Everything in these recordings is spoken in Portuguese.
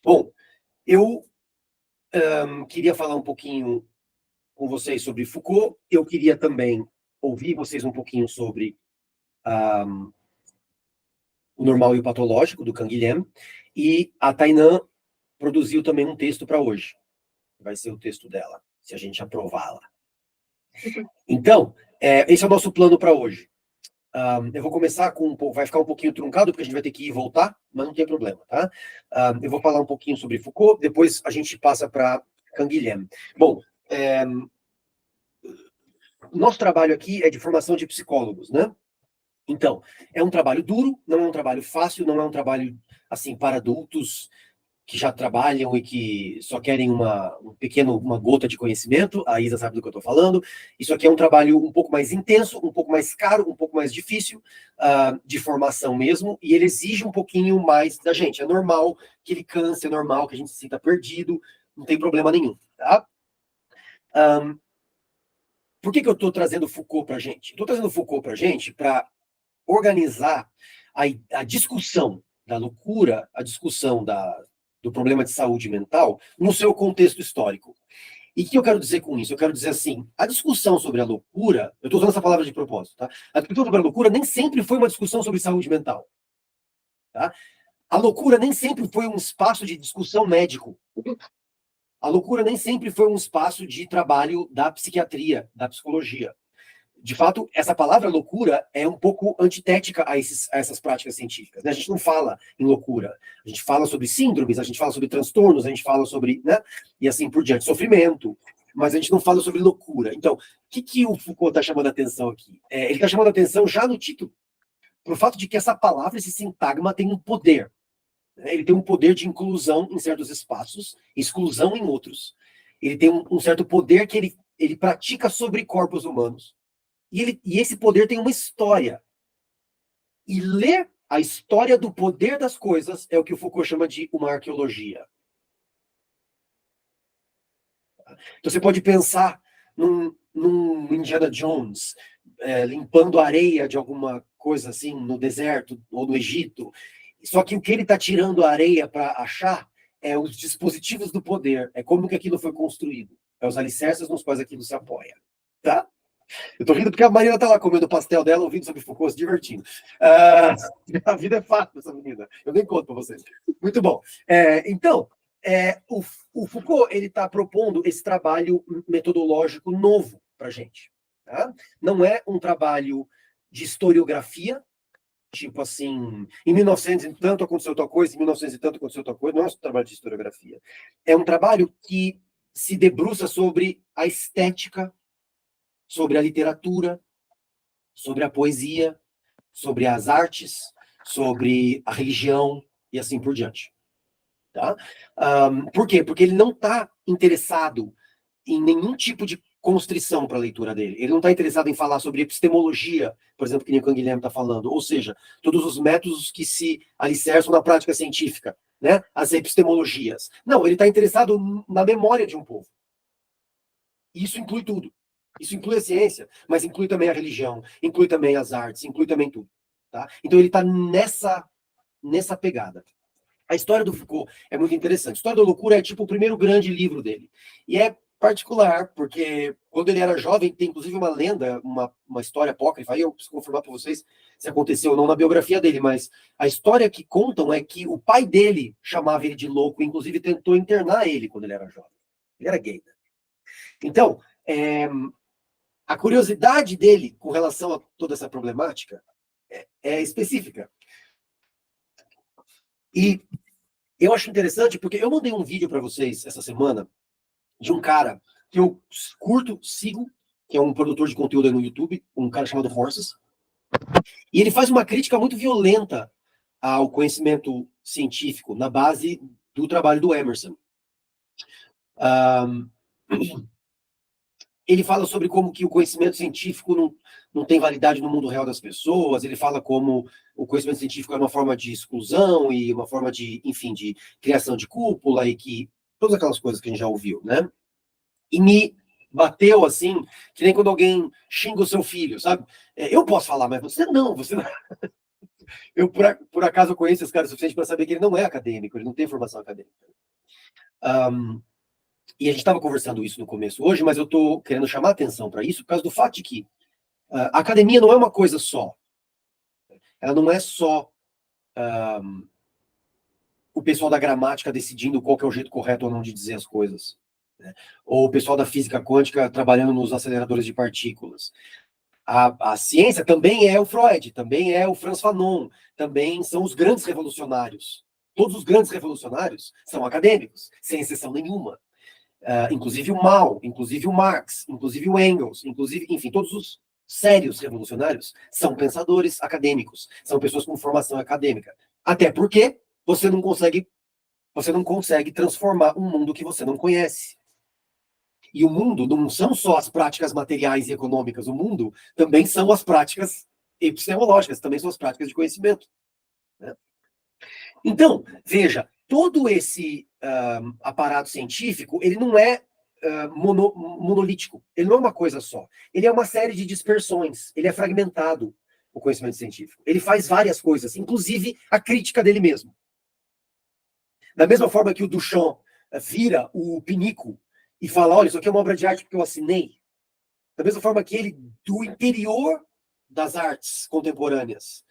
Bom, eu queria falar um pouquinho com vocês sobre Foucault. Eu queria também ouvir vocês um pouquinho sobre o normal e o patológico, do Canguilhem. E a Tainã produziu também um texto para hoje. Vai ser o texto dela, se a gente aprová-la. Então, esse é o nosso plano para hoje. Eu vou começar com um pouco, vai ficar um pouquinho truncado, porque a gente vai ter que ir e voltar, mas não tem problema, tá? Eu vou falar um pouquinho sobre Foucault, depois a gente passa para Canguilhem. Bom, nosso trabalho aqui é de formação de psicólogos, né? Então, é um trabalho duro, não é um trabalho fácil, não é um trabalho, assim, para adultos que já trabalham e que só querem uma gota de conhecimento. A Isa sabe do que eu estou falando. Isso aqui é um trabalho um pouco mais intenso, um pouco mais caro, um pouco mais difícil, de formação mesmo, e ele exige um pouquinho mais da gente. É normal que ele canse, é normal que a gente se sinta perdido, não tem problema nenhum, tá? Por que eu estou trazendo Foucault para a gente? Estou trazendo Foucault para a gente para organizar a discussão da loucura, a discussão do problema de saúde mental no seu contexto histórico. E o que eu quero dizer com isso? Eu quero dizer assim, a discussão sobre a loucura, eu estou usando essa palavra de propósito, tá? A discussão sobre a loucura nem sempre foi uma discussão sobre saúde mental, tá? A loucura nem sempre foi um espaço de discussão médico. A loucura nem sempre foi um espaço de trabalho da psiquiatria, da psicologia. De fato, essa palavra loucura é um pouco antitética a essas práticas científicas, né? A gente não fala em loucura, a gente fala sobre síndromes, a gente fala sobre transtornos, a gente fala sobre, né? E assim por diante, sofrimento, mas a gente não fala sobre loucura. Então, o que o Foucault está chamando a atenção aqui? Ele está chamando a atenção já no título, para o fato de que essa palavra, esse sintagma, tem um poder. Né? Ele tem um poder de inclusão em certos espaços, exclusão em outros. Ele tem um certo poder que ele pratica sobre corpos humanos. E esse poder tem uma história. E ler a história do poder das coisas é o que o Foucault chama de uma arqueologia. Então você pode pensar num Indiana Jones limpando a areia de alguma coisa assim no deserto ou no Egito. Só que o que ele está tirando a areia para achar é os dispositivos do poder. É como que aquilo foi construído. É os alicerces nos quais aquilo se apoia. Tá? Eu tô rindo porque a Marina tá lá comendo o pastel dela, ouvindo sobre Foucault, se divertindo. A vida é fácil dessa menina. Eu nem conto para vocês. Muito bom. Então, o Foucault, ele está propondo esse trabalho metodológico novo para a gente. Tá? Não é um trabalho de historiografia, tipo assim, em 1900 e tanto aconteceu tal coisa, em 1900 e tanto aconteceu tal coisa. Não é um trabalho de historiografia. É um trabalho que se debruça sobre a estética, sobre a literatura, sobre a poesia, sobre as artes, sobre a religião e assim por diante. Tá? Por quê? Porque ele não está interessado em nenhum tipo de constrição para a leitura dele. Ele não está interessado em falar sobre epistemologia, por exemplo, que nem o Canguilhem está falando, ou seja, todos os métodos que se alicerçam na prática científica, né? As epistemologias. Não, ele está interessado na memória de um povo. Isso inclui tudo. Isso inclui a ciência, mas inclui também a religião, inclui também as artes, inclui também tudo. Tá? Então ele está nessa pegada. A história do Foucault é muito interessante. A História da Loucura é tipo o primeiro grande livro dele. E é particular, porque quando ele era jovem, tem inclusive uma lenda, uma história apócrifa, aí eu preciso confirmar para vocês se aconteceu ou não na biografia dele, mas a história que contam é que o pai dele chamava ele de louco, inclusive tentou internar ele quando ele era jovem. Ele era gay. Né? Então, a curiosidade dele com relação a toda essa problemática é específica. E eu acho interessante porque eu mandei um vídeo para vocês essa semana de um cara que eu curto, sigo, que é um produtor de conteúdo aí no YouTube, um cara chamado Horses. E ele faz uma crítica muito violenta ao conhecimento científico na base do trabalho do Emerson. Ele fala sobre como que o conhecimento científico não tem validade no mundo real das pessoas, ele fala como o conhecimento científico é uma forma de exclusão e uma forma de, enfim, de criação de cúpula e que todas aquelas coisas que a gente já ouviu, né? E me bateu assim, que nem quando alguém xinga o seu filho, sabe? Eu posso falar, mas você não. Eu, por acaso, conheço esse cara o suficiente para saber que ele não é acadêmico, ele não tem formação acadêmica. Um, e a gente estava conversando isso no começo hoje, mas eu estou querendo chamar a atenção para isso por causa do fato de que a academia não é uma coisa só. Ela não é só o pessoal da gramática decidindo qual que é o jeito correto ou não de dizer as coisas, né? Ou o pessoal da física quântica trabalhando nos aceleradores de partículas. A ciência também é o Freud, também é o Franz Fanon, também são os grandes revolucionários. Todos os grandes revolucionários são acadêmicos, sem exceção nenhuma. Inclusive o Mao, inclusive o Marx, inclusive o Engels, inclusive, enfim, todos os sérios revolucionários são pensadores acadêmicos, são pessoas com formação acadêmica. Até porque você não consegue transformar um mundo que você não conhece. E o mundo não são só as práticas materiais e econômicas, o mundo também são as práticas epistemológicas, também são as práticas de conhecimento, né? Então, veja, todo esse aparato científico, ele não é monolítico, ele não é uma coisa só. Ele é uma série de dispersões, ele é fragmentado, o conhecimento científico. Ele faz várias coisas, inclusive a crítica dele mesmo. Da mesma forma que o Duchamp vira o pinico e fala, olha, isso aqui é uma obra de arte porque eu assinei. Da mesma forma que ele, do interior das artes contemporâneas,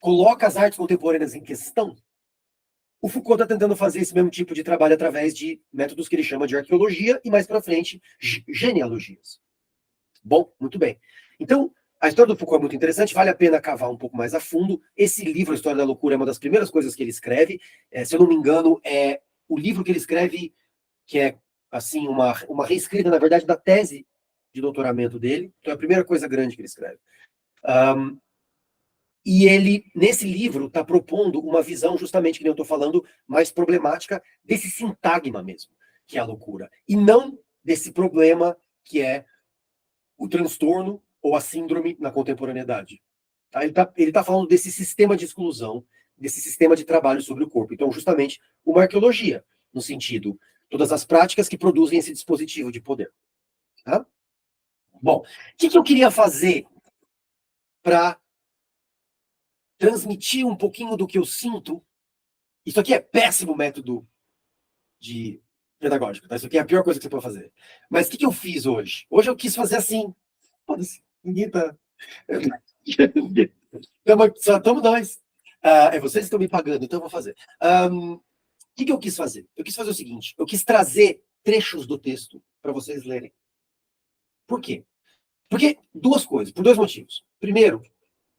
coloca as artes contemporâneas em questão, o Foucault está tentando fazer esse mesmo tipo de trabalho através de métodos que ele chama de arqueologia e, mais para frente, genealogias. Bom, muito bem. Então, a história do Foucault é muito interessante, vale a pena cavar um pouco mais a fundo. Esse livro, A História da Loucura, é uma das primeiras coisas que ele escreve. Se eu não me engano, é o livro que ele escreve, que é, assim, uma reescrita, na verdade, da tese de doutoramento dele. Então, é a primeira coisa grande que ele escreve. E ele, nesse livro, está propondo uma visão, justamente, que eu estou falando, mais problemática desse sintagma mesmo, que é a loucura. E não desse problema que é o transtorno ou a síndrome na contemporaneidade. Tá? Ele tá falando desse sistema de exclusão, desse sistema de trabalho sobre o corpo. Então, justamente, uma arqueologia, no sentido, todas as práticas que produzem esse dispositivo de poder. Tá? Bom, o que eu queria fazer para transmitir um pouquinho do que eu sinto? Isso aqui é péssimo método de pedagógico, tá? Isso aqui é a pior coisa que você pode fazer. Mas o que eu fiz hoje? Hoje eu quis fazer assim. Foda-se, ninguém tá. Só estamos nós. Vocês estão me pagando, então eu vou fazer. O que eu quis fazer? Eu quis fazer o seguinte: eu quis trazer trechos do texto para vocês lerem. Por quê? Porque duas coisas, por dois motivos. Primeiro,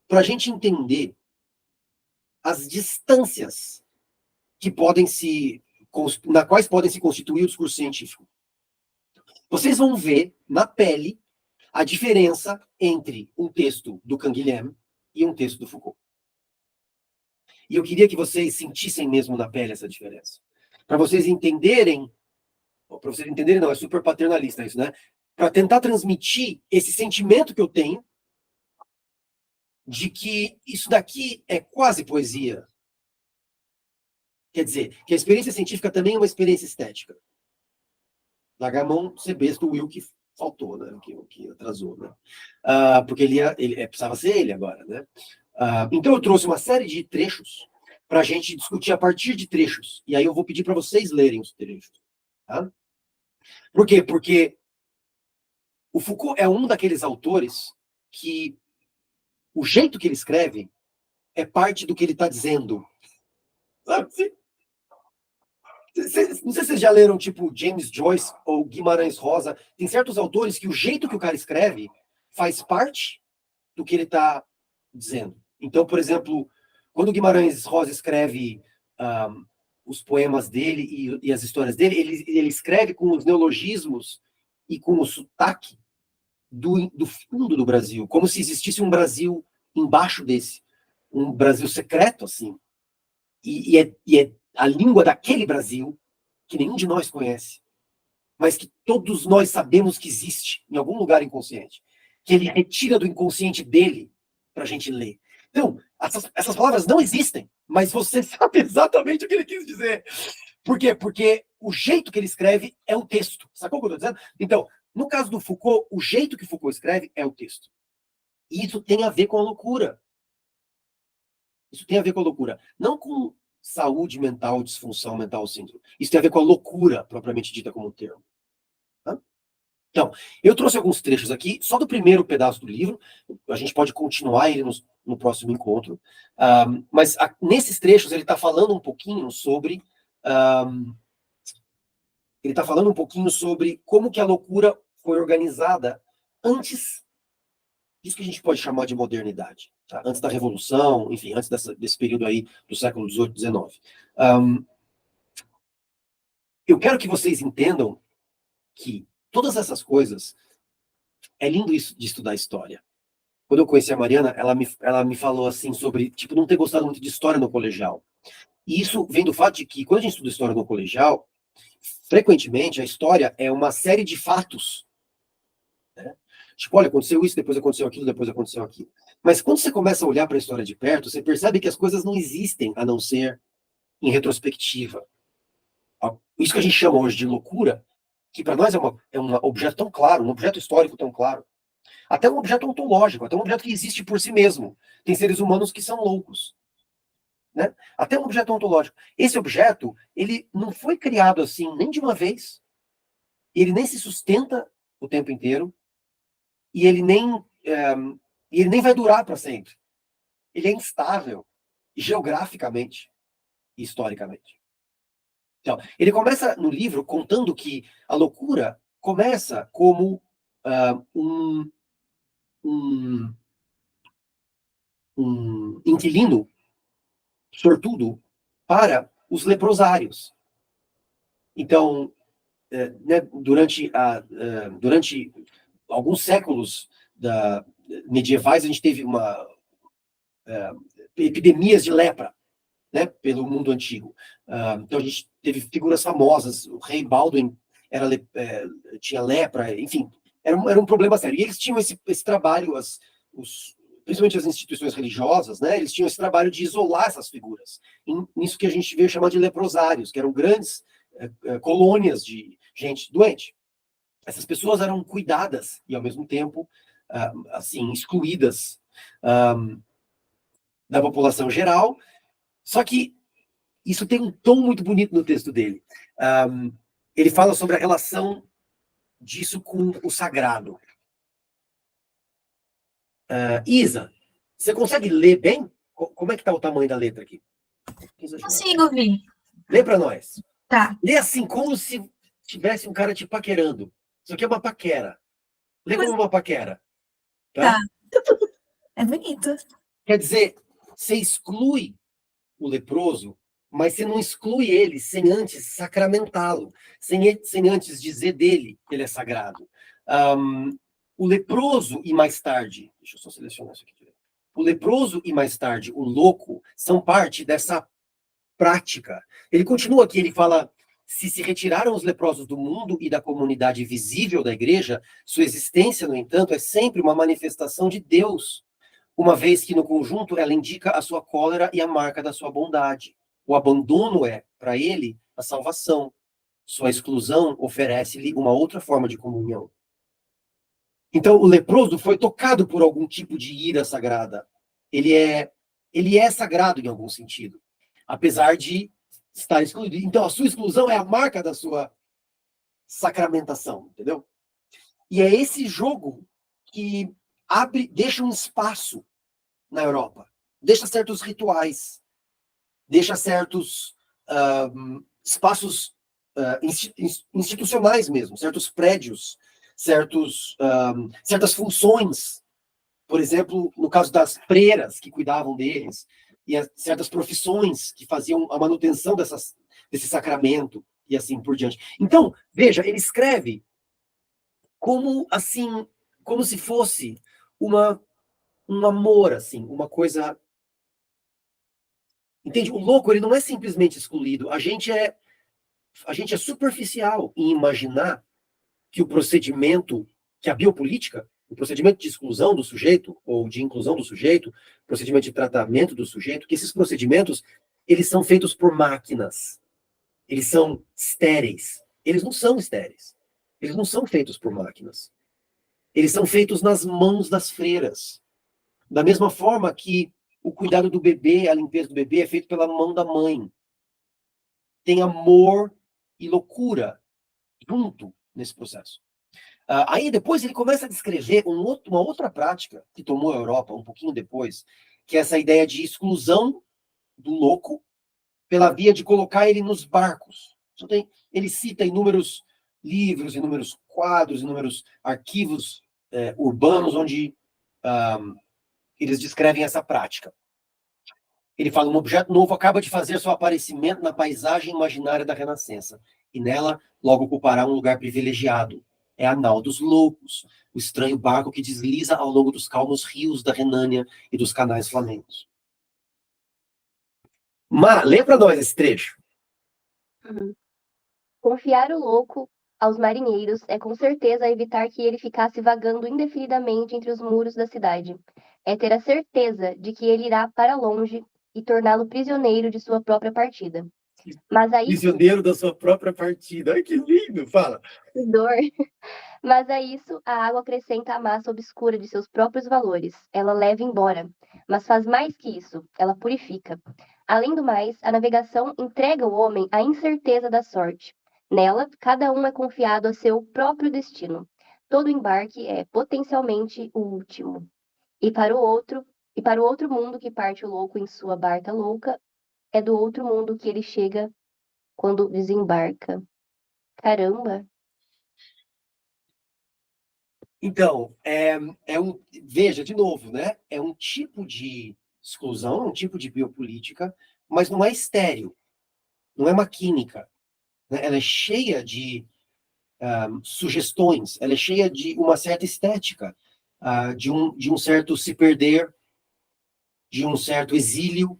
para a gente entender as distâncias que podem na quais podem se constituir o discurso científico. Vocês vão ver na pele a diferença entre um texto do Canguilhem e um texto do Foucault. E eu queria que vocês sentissem mesmo na pele essa diferença. Para vocês entenderem, não, é super paternalista isso, né? Para tentar transmitir esse sentimento que eu tenho de que isso daqui é quase poesia. Quer dizer, que a experiência científica também é uma experiência estética. Largar a mão, ser besta, o Will que faltou, né? Que atrasou, né? Porque ele precisava ser ele agora, né? Então eu trouxe uma série de trechos para a gente discutir a partir de trechos. E aí eu vou pedir para vocês lerem os trechos. Tá? Por quê? Porque o Foucault é um daqueles autores que o jeito que ele escreve é parte do que ele está dizendo. Sabe? Não sei se vocês já leram, tipo, James Joyce ou Guimarães Rosa. Tem certos autores que o jeito que o cara escreve faz parte do que ele está dizendo. Então, por exemplo, quando Guimarães Rosa escreve os poemas dele e as histórias dele, ele escreve com os neologismos e com o sotaque do fundo do Brasil, como se existisse um Brasil embaixo desse, um Brasil secreto, assim. E é a língua daquele Brasil que nenhum de nós conhece, mas que todos nós sabemos que existe em algum lugar inconsciente, que ele retira do inconsciente dele para a gente ler. Então, essas palavras não existem, mas você sabe exatamente o que ele quis dizer. Por quê? Porque o jeito que ele escreve é o texto. Sacou o que eu estou dizendo? Então, no caso do Foucault, o jeito que Foucault escreve é o texto. E isso tem a ver com a loucura. Isso tem a ver com a loucura. Não com saúde mental, disfunção mental, síndrome. Isso tem a ver com a loucura, propriamente dita como termo. Tá? Então, eu trouxe alguns trechos aqui, só do primeiro pedaço do livro, a gente pode continuar ele no próximo encontro, mas nesses trechos ele está falando um pouquinho sobre... ele está falando um pouquinho sobre como que a loucura foi organizada antes disso que a gente pode chamar de modernidade. Tá? Antes da Revolução, enfim, antes desse período aí do século XVIII, XIX. Eu quero que vocês entendam que todas essas coisas, é lindo isso de estudar história. Quando eu conheci a Mariana, ela me falou assim sobre, tipo, não ter gostado muito de história no colegial. E isso vem do fato de que, quando a gente estuda história no colegial, frequentemente a história é uma série de fatos. Né? Tipo, olha, aconteceu isso, depois aconteceu aquilo, depois aconteceu aquilo. Mas quando você começa a olhar para a história de perto, você percebe que as coisas não existem a não ser em retrospectiva. Isso que a gente chama hoje de loucura, que para nós é um objeto tão claro, um objeto histórico tão claro. Até um objeto ontológico, até um objeto que existe por si mesmo. Tem seres humanos que são loucos. Né? Até um objeto ontológico. Esse objeto, ele não foi criado assim nem de uma vez. Ele nem se sustenta o tempo inteiro. E ele nem vai durar para sempre. Ele é instável, geograficamente e historicamente. Então, ele começa no livro contando que a loucura começa como um inquilino sortudo para os leprosários. Então, né, durante alguns séculos medievais, a gente teve epidemias de lepra, né, pelo mundo antigo. Então, a gente teve figuras famosas. O rei Baldwin tinha lepra, enfim, era um problema sério. E eles tinham esse trabalho, principalmente as instituições religiosas, né, eles tinham esse trabalho de isolar essas figuras. Nisso que a gente veio chamar de leprosários, que eram grandes colônias de gente doente. Essas pessoas eram cuidadas e, ao mesmo tempo, assim, excluídas da população geral. Só que isso tem um tom muito bonito no texto dele. Ele fala sobre a relação disso com o sagrado. Isa, você consegue ler bem? Como é que está o tamanho da letra aqui? Consigo ouvir. Lê para nós. Tá. Lê assim, como se tivesse um cara te paquerando. Isso aqui é uma paquera. Lê como uma paquera. Tá. É bonito. Quer dizer, você exclui o leproso, mas você não exclui ele sem antes sacramentá-lo, sem antes dizer dele que ele é sagrado. O leproso e mais tarde, deixa eu só selecionar isso aqui direito. O leproso e mais tarde o louco são parte dessa prática. Ele continua aqui, ele fala: se retiraram os leprosos do mundo e da comunidade visível da igreja, sua existência, no entanto, é sempre uma manifestação de Deus, uma vez que no conjunto ela indica a sua cólera e a marca da sua bondade. O abandono é, para ele, a salvação. Sua exclusão oferece-lhe uma outra forma de comunhão. Então, o leproso foi tocado por algum tipo de ira sagrada. Ele é sagrado em algum sentido, apesar de estar excluído. Então, a sua exclusão é a marca da sua sacramentação, entendeu? E é esse jogo que deixa um espaço na Europa, deixa certos rituais, deixa certos espaços institucionais mesmo, certos prédios, certas funções. Por exemplo, no caso das freiras que cuidavam deles, e certas profissões que faziam a manutenção desse sacramento, e assim por diante. Então, veja, ele escreve como se fosse um amor, assim, uma coisa... Entende? O louco, ele não é simplesmente excluído. A gente é superficial em imaginar que o procedimento, que a biopolítica, o procedimento de exclusão do sujeito, ou de inclusão do sujeito, procedimento de tratamento do sujeito, que esses procedimentos, eles são feitos por máquinas. Eles são estéreis. Eles não são estéreis. Eles não são feitos por máquinas. Eles são feitos nas mãos das freiras. Da mesma forma que o cuidado do bebê, a limpeza do bebê é feito pela mão da mãe. Tem amor e loucura junto nesse processo. Aí depois ele começa a descrever uma outra prática que tomou a Europa um pouquinho depois, que é essa ideia de exclusão do louco pela via de colocar ele nos barcos. Ele cita inúmeros livros, inúmeros quadros, inúmeros arquivos urbanos onde eles descrevem essa prática. Ele fala, um objeto novo acaba de fazer seu aparecimento na paisagem imaginária da Renascença, e nela logo ocupará um lugar privilegiado. É a nau dos loucos, o estranho barco que desliza ao longo dos calmos rios da Renânia e dos canais flamencos. Lê para nós esse trecho. Confiar o louco aos marinheiros é com certeza evitar que ele ficasse vagando indefinidamente entre os muros da cidade. É ter a certeza de que ele irá para longe e torná-lo prisioneiro de sua própria partida. Mas a isso, Prisioneiro da sua própria partida. Ai, que lindo! Fala. dor. Mas a isso, a água acrescenta a massa obscura de seus próprios valores. Ela leva embora. Mas faz mais que isso. Ela purifica. Além do mais, a navegação entrega o homem à incerteza da sorte. Nela, cada um é confiado a seu próprio destino. Todo embarque é potencialmente o último. E para o outro mundo que parte o louco em sua barca louca, é do outro mundo que ele chega quando desembarca. Caramba! Então, veja, de novo, né? É um tipo de exclusão, um tipo de biopolítica, mas não é estéril, não é maquínica. Né? Ela é cheia de sugestões, ela é cheia de uma certa estética, de um certo se perder, de um certo exílio,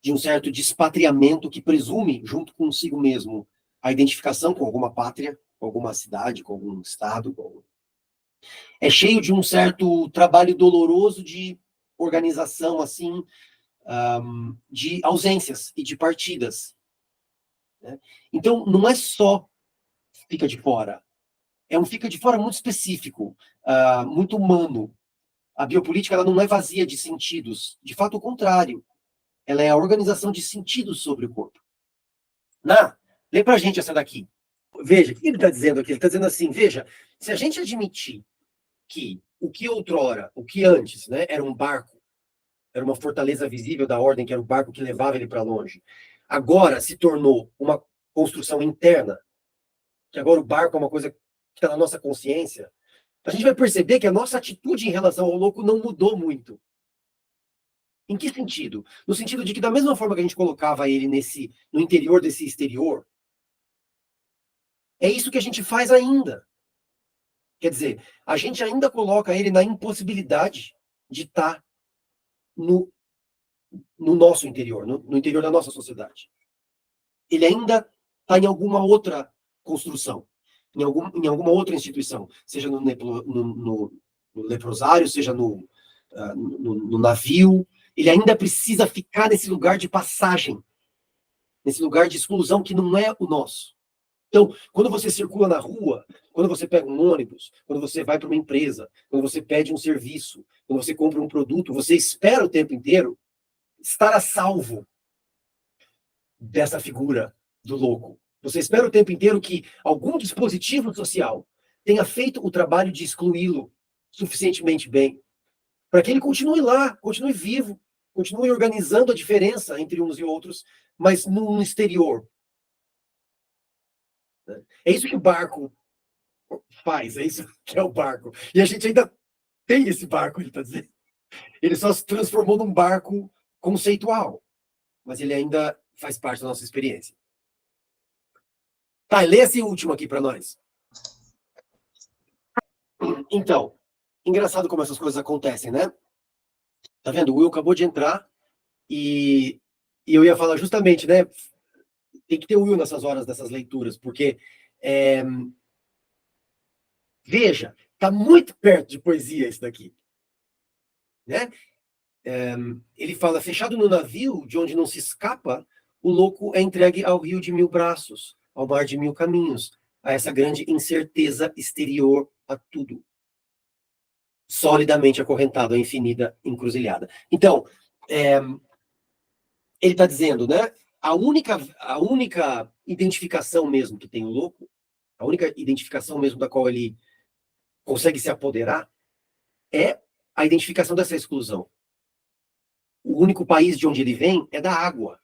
de um certo despatriamento que presume, junto consigo mesmo, a identificação com alguma pátria, com alguma cidade, com algum estado. É cheio de um certo trabalho doloroso de organização, assim, de ausências e de partidas. Né? Então, não é só fica de fora. É um fica de fora muito específico, muito humano. A biopolítica ela não é vazia de sentidos. De fato, o contrário. Ela é a organização de sentidos sobre o corpo. Lê pra gente essa daqui. Veja, o que ele está dizendo aqui? Ele está dizendo assim, veja, se a gente admitir que o que outrora, o que antes, né, era um barco, era uma fortaleza visível da ordem, que era o barco que levava ele para longe, agora se tornou uma construção interna, que agora o barco é uma coisa que está na nossa consciência, a gente vai perceber que a nossa atitude em relação ao louco não mudou muito. Em que sentido? No sentido de que, da mesma forma que a gente colocava ele no interior desse exterior, é isso que a gente faz ainda. Quer dizer, a gente ainda coloca ele na impossibilidade de estar no nosso interior, no interior da nossa sociedade. Ele ainda está em alguma outra construção, em alguma outra instituição, seja no leprosário, seja no navio. Ele ainda precisa ficar nesse lugar de passagem, nesse lugar de exclusão que não é o nosso. Então, quando você circula na rua, quando você pega um ônibus, quando você vai para uma empresa, quando você pede um serviço, quando você compra um produto, você espera o tempo inteiro estar a salvo dessa figura do louco. Você espera o tempo inteiro que algum dispositivo social tenha feito o trabalho de excluí-lo suficientemente bem, para que ele continue lá, continue vivo, continue organizando a diferença entre uns e outros, mas no exterior. É isso que o barco faz, é isso que é o barco. E a gente ainda tem esse barco, ele está dizendo. Ele só se transformou num barco conceitual, mas ele ainda faz parte da nossa experiência. Tá, lê esse último aqui para nós. Então, engraçado como essas coisas acontecem, né? Tá vendo? O Will acabou de entrar e eu ia falar justamente, né? Tem que ter o Will nessas horas dessas leituras, porque veja, tá muito perto de poesia isso daqui, né? Ele fala, fechado no navio, de onde não se escapa, o louco é entregue ao rio de mil braços, ao mar de mil caminhos, a essa grande incerteza exterior a tudo. Solidamente acorrentado à infinita encruzilhada. Então, ele está dizendo, né? A única identificação mesmo que tem o louco, a única identificação mesmo da qual ele consegue se apoderar, é a identificação dessa exclusão. O único país de onde ele vem é da água.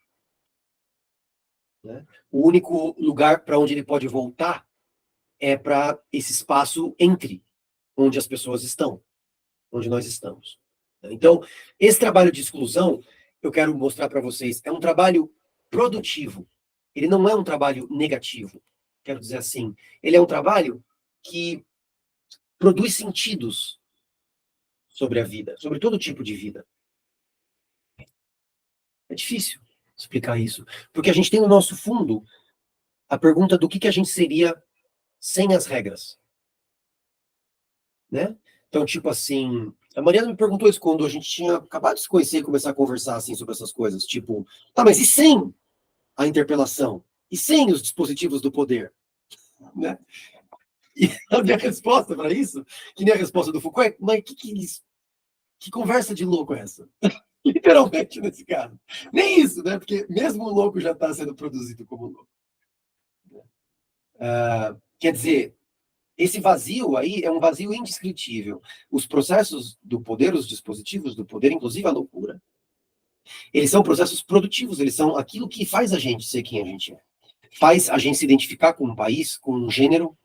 Né? O único lugar para onde ele pode voltar é para esse espaço entre onde as pessoas estão, onde nós estamos. Então, esse trabalho de exclusão, eu quero mostrar para vocês, é um trabalho produtivo. Ele não é um trabalho negativo. Quero dizer assim, ele é um trabalho que produz sentidos sobre a vida, sobre todo tipo de vida. É difícil explicar isso, porque a gente tem no nosso fundo a pergunta do que a gente seria sem as regras. Né? Então, tipo assim, a Mariana me perguntou isso quando a gente tinha acabado de se conhecer e começar a conversar assim sobre essas coisas, tipo, tá, mas e sem a interpelação? E sem os dispositivos do poder? Né? E a minha resposta para isso, que nem a resposta do Foucault, é, mas que conversa de louco é essa? Literalmente, nesse caso. Nem isso, né? Porque mesmo o louco já está sendo produzido como louco. Quer dizer, esse vazio aí é um vazio indescritível. Os processos do poder, os dispositivos do poder, inclusive a loucura, eles são processos produtivos, eles são aquilo que faz a gente ser quem a gente é. Faz a gente se identificar com um país, com um gênero.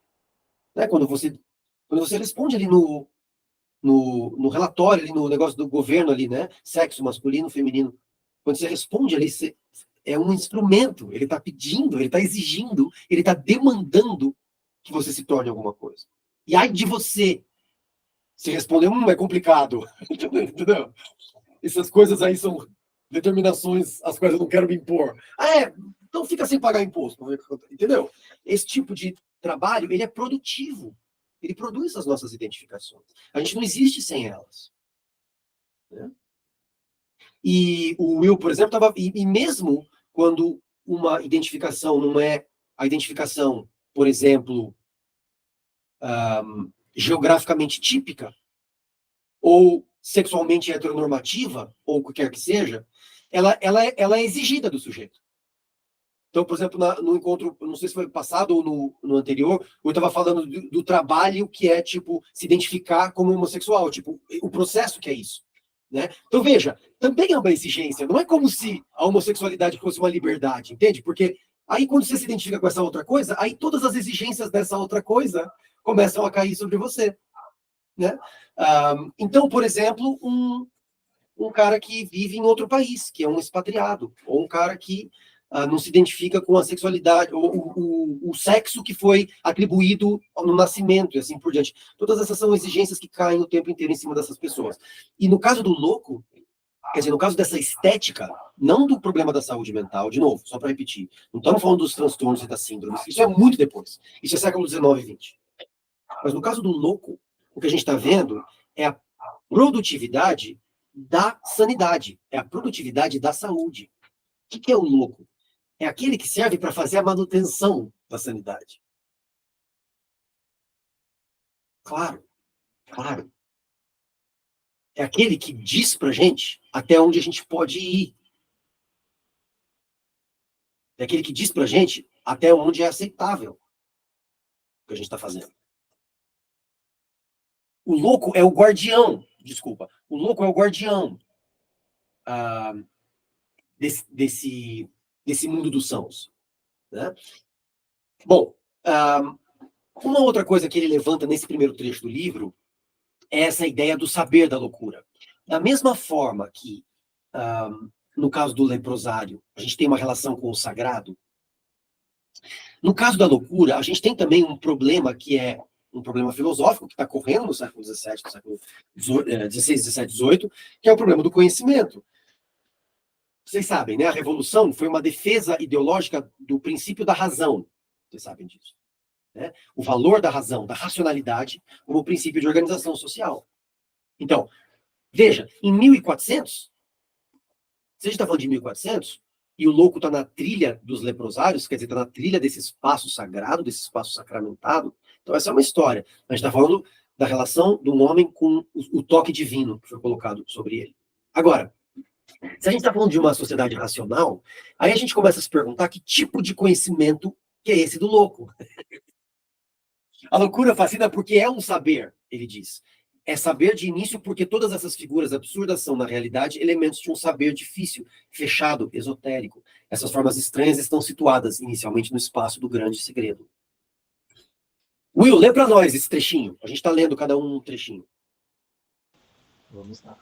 Né? Quando você responde ali no relatório, ali no negócio do governo ali, né? Sexo masculino, feminino. Quando você responde ali, é um instrumento. Ele está pedindo, ele está exigindo, ele está demandando que você se torne alguma coisa. E ai de você se responder, é complicado. Entendeu? Essas coisas aí são determinações às quais eu não quero me impor. Então fica sem pagar imposto. Entendeu? Esse tipo de trabalho, ele é produtivo. Ele produz as nossas identificações. A gente não existe sem elas. Né? E o Will, por exemplo, estava... E mesmo quando uma identificação não é a identificação, por exemplo, geograficamente típica, ou sexualmente heteronormativa, ou o que quer que seja, ela é exigida do sujeito. Então, por exemplo, no encontro, não sei se foi passado ou no anterior, eu estava falando do trabalho que é, tipo, se identificar como homossexual, tipo, o processo que é isso. Né? Então, veja, também é uma exigência, não é como se a homossexualidade fosse uma liberdade, entende? Porque aí, quando você se identifica com essa outra coisa, aí todas as exigências dessa outra coisa começam a cair sobre você. Né? Então, por exemplo, um cara que vive em outro país, que é um expatriado, ou um cara que não se identifica com a sexualidade, ou o sexo que foi atribuído no nascimento, e assim por diante. Todas essas são exigências que caem o tempo inteiro em cima dessas pessoas. E no caso do louco, quer dizer, no caso dessa estética, não do problema da saúde mental, de novo, só para repetir, não estamos falando dos transtornos e das síndromes, isso é muito depois, isso é século XIX e XX. Mas no caso do louco, o que a gente está vendo é a produtividade da sanidade, é a produtividade da saúde. O que é o louco? É aquele que serve para fazer a manutenção da sanidade. Claro, claro. É aquele que diz para a gente até onde a gente pode ir. É aquele que diz para a gente até onde é aceitável o que a gente está fazendo. O louco é o guardião, desculpa, o louco é o guardião desse mundo dos sãos. Né? Bom, uma outra coisa que ele levanta nesse primeiro trecho do livro é essa ideia do saber da loucura. Da mesma forma que, no caso do leprosário, a gente tem uma relação com o sagrado, no caso da loucura, a gente tem também um problema que é um problema filosófico que está correndo no século XVII, no século XVI, XVII, XVIII, que é o problema do conhecimento. Vocês sabem, né? A Revolução foi uma defesa ideológica do princípio da razão. Vocês sabem disso. Né? O valor da razão, da racionalidade, como princípio de organização social. Então, veja, em 1400, se a gente está falando de 1400, e o louco está na trilha dos leprosários, quer dizer, está na trilha desse espaço sagrado, desse espaço sacramentado, então essa é uma história. A gente está falando da relação de um homem com o toque divino que foi colocado sobre ele. Agora, Se a gente está falando de uma sociedade racional, aí a gente começa a se perguntar que tipo de conhecimento que é esse do louco. A loucura fascina porque é um saber, ele diz. É saber de início porque todas essas figuras absurdas são, na realidade, elementos de um saber difícil, fechado, esotérico. Essas formas estranhas estão situadas, inicialmente, no espaço do grande segredo. Will, lê para nós esse trechinho. A gente está lendo cada um trechinho. Vamos lá.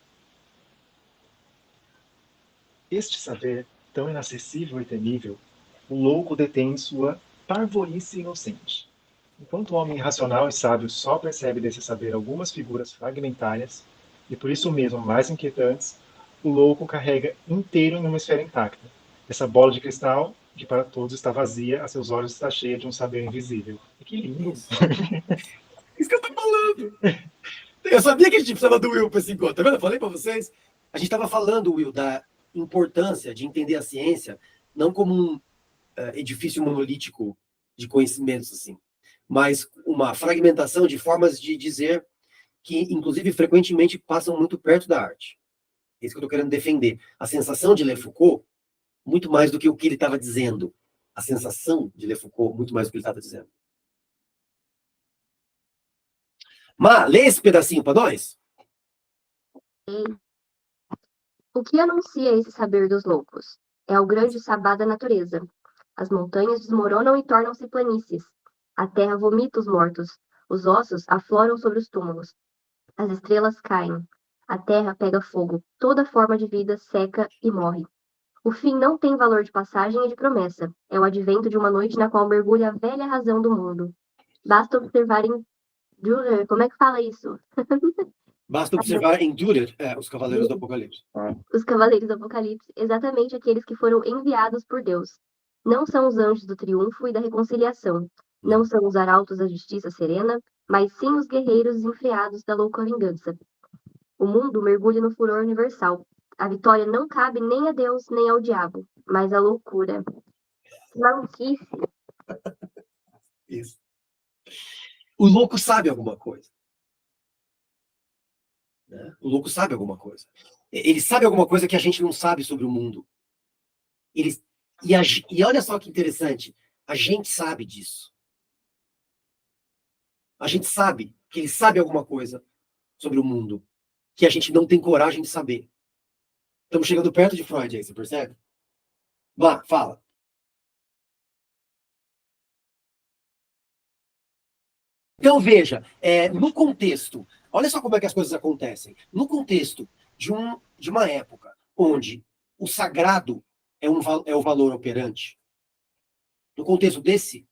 Este saber, tão inacessível e temível, o louco detém em sua parvoíce inocente. Enquanto o homem racional e sábio só percebe desse saber algumas figuras fragmentárias, e por isso mesmo mais inquietantes, o louco carrega inteiro em uma esfera intacta. Essa bola de cristal, que para todos está vazia, a seus olhos está cheia de um saber invisível. E que lindo! Isso que eu tô falando! Eu sabia que a gente precisava do Will para esse encontro, tá vendo? Eu falei para vocês. A gente estava falando, Will, da importância de entender a ciência não como um edifício monolítico de conhecimentos, assim, mas uma fragmentação de formas de dizer que, inclusive, frequentemente passam muito perto da arte. É isso que eu estou querendo defender. A sensação de Le Foucault, muito mais do que o que ele estava dizendo. A sensação de Le Foucault, muito mais do que ele estava dizendo. Má, lê esse pedacinho para nós. O que anuncia esse saber dos loucos? É o grande sabá da natureza. As montanhas desmoronam e tornam-se planícies. A terra vomita os mortos. Os ossos afloram sobre os túmulos. As estrelas caem. A terra pega fogo. Toda forma de vida seca e morre. O fim não tem valor de passagem e de promessa. É o advento de uma noite na qual mergulha a velha razão do mundo. Basta observar em Dürer, como é que fala isso? Basta observar em Dürer, os Cavaleiros do Apocalipse. Os Cavaleiros do Apocalipse, exatamente aqueles que foram enviados por Deus. Não são os anjos do triunfo e da reconciliação. Não são os arautos da justiça serena, mas sim os guerreiros desenfreados da louca vingança. O mundo mergulha no furor universal. A vitória não cabe nem a Deus nem ao diabo, mas à loucura. Maluquice. Isso. O louco sabe alguma coisa. Né? O louco sabe alguma coisa. Ele sabe alguma coisa que a gente não sabe sobre o mundo. E olha só que interessante. A gente sabe disso. A gente sabe que ele sabe alguma coisa sobre o mundo que a gente não tem coragem de saber. Estamos chegando perto de Freud aí, você percebe? Vá, fala. Então, veja, no contexto, olha só como é que as coisas acontecem. No contexto de uma época onde o sagrado é o valor operante, no contexto desse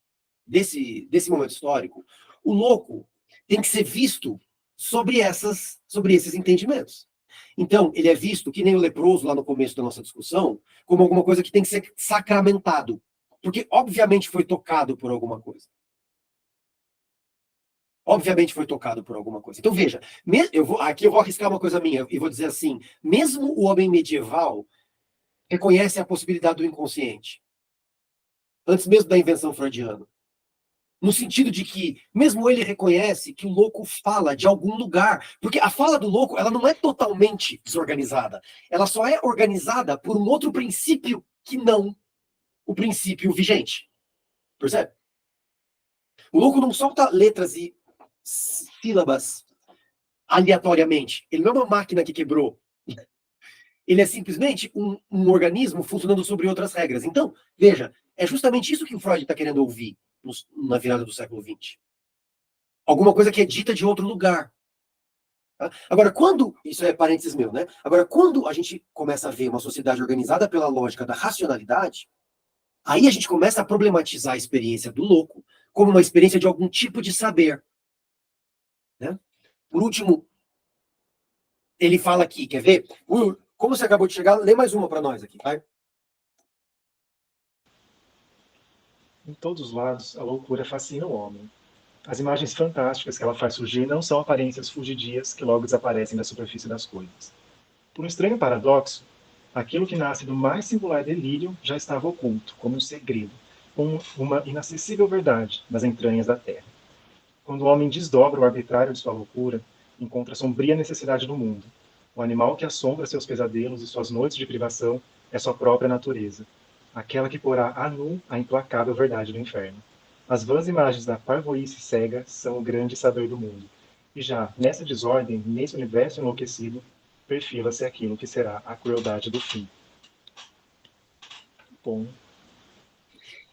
momento histórico, o louco tem que ser visto sobre esses entendimentos. Então, ele é visto, que nem o leproso lá no começo da nossa discussão, como alguma coisa que tem que ser sacramentado. Porque, obviamente, foi tocado por alguma coisa. Obviamente foi tocado por alguma coisa. Então, veja, aqui eu vou arriscar uma coisa minha e vou dizer assim, mesmo o homem medieval reconhece a possibilidade do inconsciente. Antes mesmo da invenção freudiana. No sentido de que, mesmo ele reconhece que o louco fala de algum lugar. Porque a fala do louco, ela não é totalmente desorganizada. Ela só é organizada por um outro princípio que não o princípio vigente. Percebe? O louco não solta letras e sílabas aleatoriamente. Ele não é uma máquina que quebrou. Ele é simplesmente um organismo funcionando sobre outras regras. Então, veja, é justamente isso que o Freud está querendo ouvir na virada do século XX. Alguma coisa que é dita de outro lugar. Tá? Agora, isso é parênteses meu, né? Agora, quando a gente começa a ver uma sociedade organizada pela lógica da racionalidade, aí a gente começa a problematizar a experiência do louco como uma experiência de algum tipo de saber. Né? Por último, ele fala aqui, quer ver? Como você acabou de chegar, lê mais uma para nós aqui, vai. Em todos os lados, a loucura fascina o homem. As imagens fantásticas que ela faz surgir não são aparências fugidias que logo desaparecem da superfície das coisas. Por um estranho paradoxo, aquilo que nasce do mais singular delírio já estava oculto, como um segredo, como uma inacessível verdade nas entranhas da terra. Quando o homem desdobra o arbitrário de sua loucura, encontra a sombria necessidade do mundo. O O animal que assombra seus pesadelos e suas noites de privação é sua própria natureza, aquela que porá a nu a implacável verdade do inferno. As vãs imagens da parvoíce cega são o grande saber do mundo. E já, nessa desordem, nesse universo enlouquecido, perfila-se aquilo que será a crueldade do fim. Bom.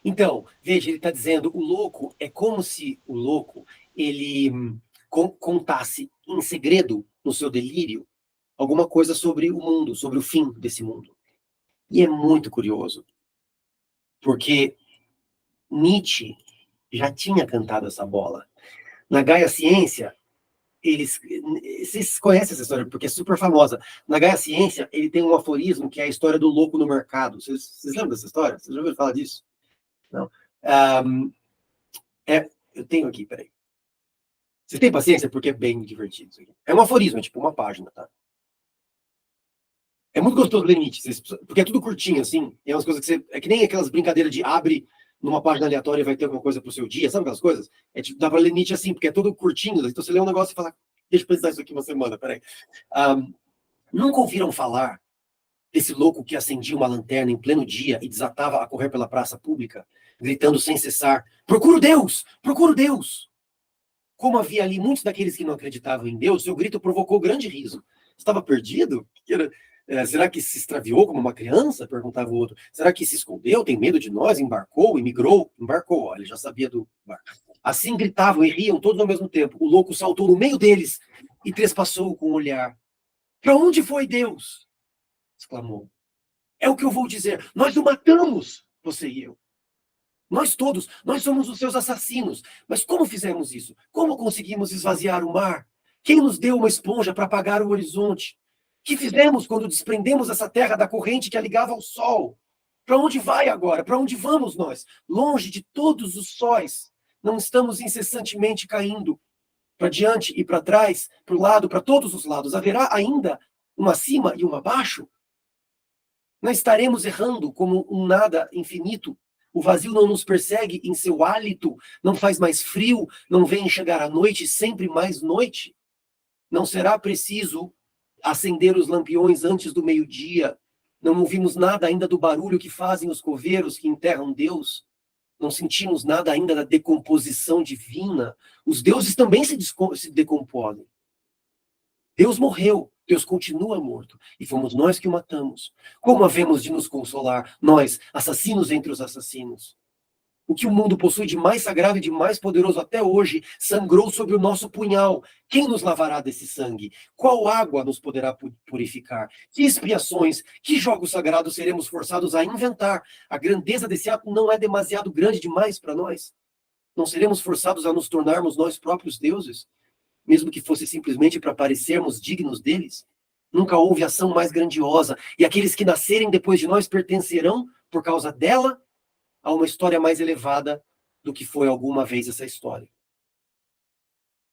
Então, veja, ele está dizendo, o louco é como se o louco, ele contasse em segredo, no seu delírio, alguma coisa sobre o mundo, sobre o fim desse mundo. E é muito curioso, porque Nietzsche já tinha cantado essa bola. Na Gaia Ciência, vocês conhecem essa história, porque é super famosa. Na Gaia Ciência, ele tem um aforismo que é a história do louco no mercado. Vocês lembram dessa história? Vocês já ouviram falar disso? Não? Eu tenho aqui, peraí. Vocês têm paciência? Porque é bem divertido isso aqui. É um aforismo, é tipo uma página, tá? É muito gostoso ler Nietzsche, porque é tudo curtinho, assim. É umas coisas que você... É que nem aquelas brincadeiras de abre numa página aleatória e vai ter alguma coisa pro seu dia, sabe aquelas coisas? É tipo, dá pra ler Nietzsche assim, porque é tudo curtinho. Então você lê um negócio e fala, deixa eu pensar isso aqui uma semana, peraí. Nunca ouviram falar desse louco que acendia uma lanterna em pleno dia e desatava a correr pela praça pública, gritando sem cessar, procuro Deus! Procuro Deus! Como havia ali muitos daqueles que não acreditavam em Deus, seu grito provocou grande riso. Estava perdido? Será que se extraviou como uma criança? Perguntava o outro. Será que se escondeu? Tem medo de nós? Embarcou? Emigrou? Embarcou, ele já sabia do barco. Assim gritavam e riam todos ao mesmo tempo. O louco saltou no meio deles e trespassou com o olhar. Para onde foi Deus? Exclamou. É o que eu vou dizer. Nós o matamos, você e eu. Nós todos, nós somos os seus assassinos. Mas como fizemos isso? Como conseguimos esvaziar o mar? Quem nos deu uma esponja para apagar o horizonte? O que fizemos quando desprendemos essa terra da corrente que a ligava ao sol? Para onde vai agora? Para onde vamos nós? Longe de todos os sóis. Não estamos incessantemente caindo para diante e para trás, para o lado, para todos os lados. Haverá ainda uma acima e uma abaixo? Não estaremos errando como um nada infinito? O vazio não nos persegue em seu hálito, não faz mais frio, não vem chegar a noite, sempre mais noite? Não será preciso acender os lampiões antes do meio-dia? Não ouvimos nada ainda do barulho que fazem os coveiros que enterram Deus? Não sentimos nada ainda da decomposição divina? Os deuses também se decompõem. Deus morreu, Deus continua morto, e fomos nós que o matamos. Como havemos de nos consolar, nós, assassinos entre os assassinos? O que o mundo possui de mais sagrado e de mais poderoso até hoje sangrou sobre o nosso punhal. Quem nos lavará desse sangue? Qual água nos poderá purificar? Que expiações, que jogos sagrados seremos forçados a inventar? A grandeza desse ato não é demasiado grande demais para nós? Não seremos forçados a nos tornarmos nós próprios deuses? Mesmo que fosse simplesmente para parecermos dignos deles? Nunca houve ação mais grandiosa, e aqueles que nascerem depois de nós pertencerão, por causa dela, a uma história mais elevada do que foi alguma vez essa história.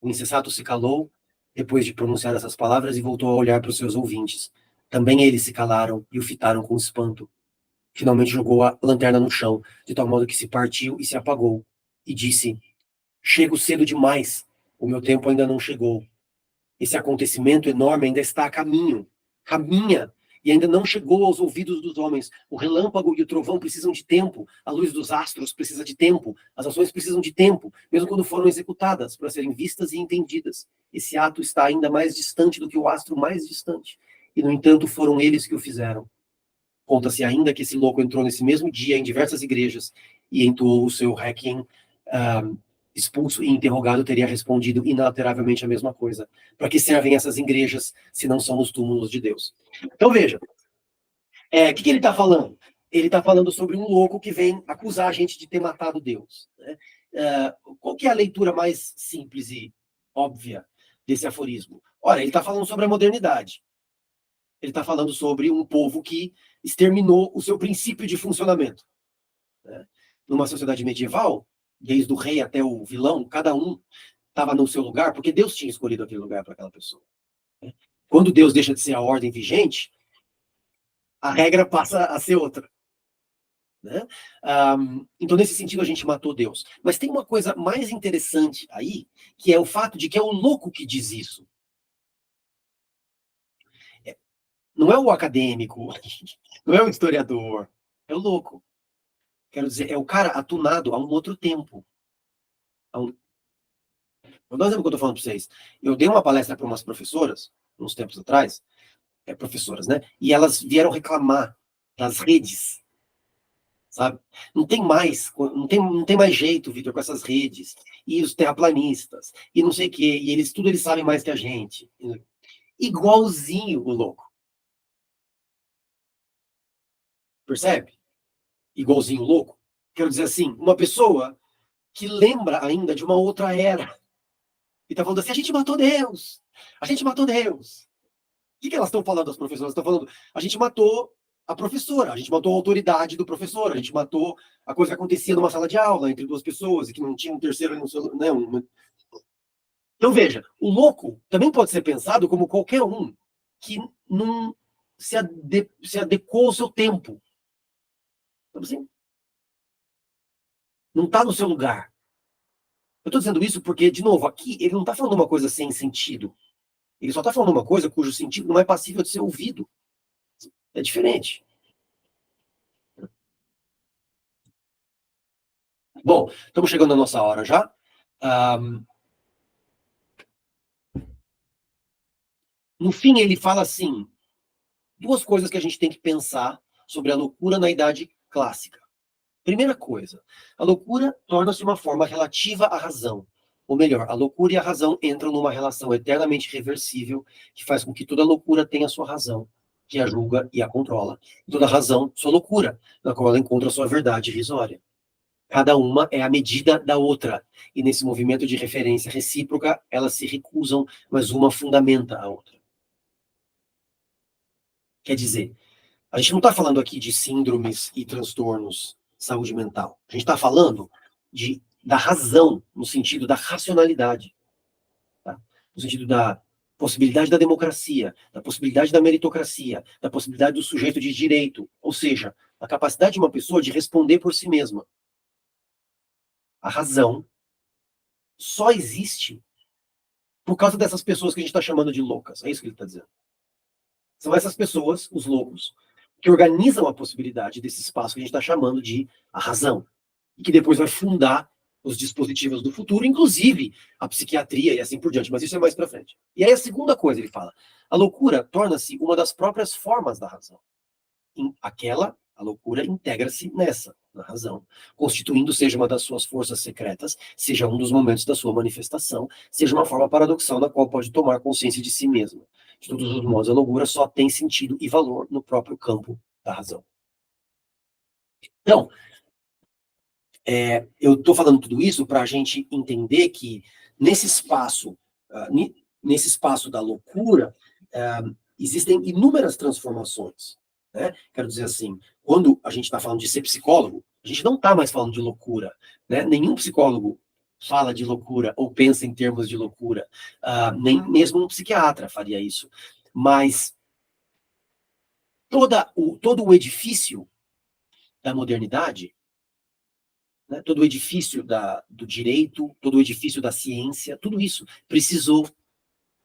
O insensato se calou, depois de pronunciar essas palavras, e voltou a olhar para os seus ouvintes. Também eles se calaram e o fitaram com espanto. Finalmente jogou a lanterna no chão, de tal modo que se partiu e se apagou, e disse, chego cedo demais, o meu tempo ainda não chegou. Esse acontecimento enorme ainda está a caminho, caminha, e ainda não chegou aos ouvidos dos homens. O relâmpago e o trovão precisam de tempo, a luz dos astros precisa de tempo, as ações precisam de tempo, mesmo quando foram executadas, para serem vistas e entendidas. Esse ato está ainda mais distante do que o astro mais distante, e no entanto foram eles que o fizeram. Conta-se ainda que esse louco entrou nesse mesmo dia em diversas igrejas e entoou o seu requiem. Expulso e interrogado, teria respondido inalteravelmente a mesma coisa. Para que servem essas igrejas se não são os túmulos de Deus? Então veja, o que ele está falando? Ele está falando sobre um louco que vem acusar a gente de ter matado Deus. Né? Qual que é a leitura mais simples e óbvia desse aforismo? Ora, ele está falando sobre a modernidade. Ele está falando sobre um povo que exterminou o seu princípio de funcionamento. Né? Numa sociedade medieval, desde o rei até o vilão, cada um estava no seu lugar, porque Deus tinha escolhido aquele lugar para aquela pessoa. Né? Quando Deus deixa de ser a ordem vigente, a regra passa a ser outra. Né? Então, nesse sentido, a gente matou Deus. Mas tem uma coisa mais interessante aí, que é o fato de que é o louco que diz isso. Não é o acadêmico, não é o historiador, é o louco. Quero dizer, é o cara atunado a um outro tempo. Vou dar um exemplo que eu estou falando para vocês. Eu dei uma palestra para umas professoras, uns tempos atrás, professoras, né? E elas vieram reclamar das redes, sabe? Não tem mais jeito, Vitor, com essas redes. E os terraplanistas, e não sei o quê, e tudo eles sabem mais que a gente. Igualzinho o louco. Percebe? Igualzinho o louco. Quero dizer assim, uma pessoa que lembra ainda de uma outra era. E tá falando assim, a gente matou Deus. A gente matou Deus. O que elas estão falando, as professoras? Estão falando, a gente matou a professora, a gente matou a autoridade do professor, a gente matou a coisa que acontecia numa sala de aula entre duas pessoas e que não tinha um terceiro ali no seu. Né, Então, veja, o louco também pode ser pensado como qualquer um que não se adequou ao seu tempo. Então, assim, não está no seu lugar. Eu estou dizendo isso porque, de novo, aqui ele não está falando uma coisa sem sentido. Ele só está falando uma coisa cujo sentido não é passível de ser ouvido. É diferente. Bom, estamos chegando à nossa hora já. No fim, ele fala assim, duas coisas que a gente tem que pensar sobre a loucura na idade clássica. Primeira coisa, a loucura torna-se uma forma relativa à razão. Ou melhor, a loucura e a razão entram numa relação eternamente reversível que faz com que toda loucura tenha sua razão, que a julga e a controla. E toda razão, sua loucura, na qual ela encontra sua verdade irrisória. Cada uma é a medida da outra, e nesse movimento de referência recíproca, elas se recusam, mas uma fundamenta a outra. Quer dizer, a gente não está falando aqui de síndromes e transtornos de saúde mental. A gente está falando da razão, no sentido da racionalidade. Tá? No sentido da possibilidade da democracia, da possibilidade da meritocracia, da possibilidade do sujeito de direito. Ou seja, a capacidade de uma pessoa de responder por si mesma. A razão só existe por causa dessas pessoas que a gente está chamando de loucas. É isso que ele está dizendo. São essas pessoas, os loucos, que organizam a possibilidade desse espaço que a gente está chamando de a razão, e que depois vai fundar os dispositivos do futuro, inclusive a psiquiatria e assim por diante, mas isso é mais para frente. E aí a segunda coisa, ele fala, a loucura torna-se uma das próprias formas da razão. A loucura integra-se nessa, na razão, constituindo seja uma das suas forças secretas, seja um dos momentos da sua manifestação, seja uma forma paradoxal na qual pode tomar consciência de si mesma. De todos os modos, a loucura só tem sentido e valor no próprio campo da razão. Então, eu estou falando tudo isso para a gente entender que nesse espaço da loucura, existem inúmeras transformações. Né? Quero dizer assim, quando a gente está falando de ser psicólogo, a gente não está mais falando de loucura. Né? Nenhum psicólogo fala de loucura ou pensa em termos de loucura. Nem mesmo um psiquiatra faria isso. Mas todo o edifício da modernidade, né, todo o edifício do direito, todo o edifício da ciência, tudo isso precisou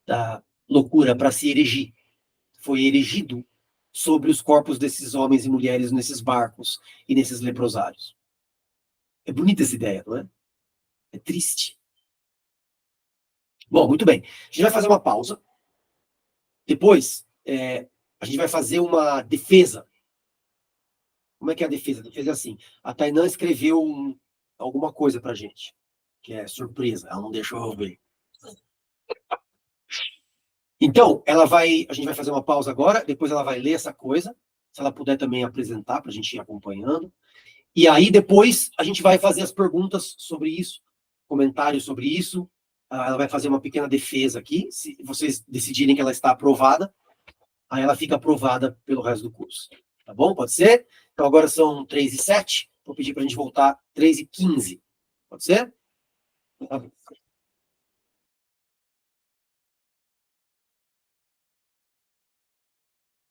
da loucura para se erigir. Foi erigido sobre os corpos desses homens e mulheres nesses barcos e nesses leprosários. É bonita essa ideia, não é? É triste. Bom, muito bem. A gente vai fazer uma pausa. Depois, a gente vai fazer uma defesa. Como é que é a defesa? A defesa é assim. A Tainã escreveu alguma coisa pra gente, que é surpresa. Ela não deixou eu ver. Então, a gente vai fazer uma pausa agora, depois ela vai ler essa coisa, se ela puder também apresentar para a gente ir acompanhando. E aí, depois, a gente vai fazer as perguntas sobre isso, comentários sobre isso. Ela vai fazer uma pequena defesa aqui. Se vocês decidirem que ela está aprovada, aí ela fica aprovada pelo resto do curso. Tá bom? Pode ser? Então, agora são 3h07. Vou pedir para a gente voltar 3h15. Pode ser? Tá.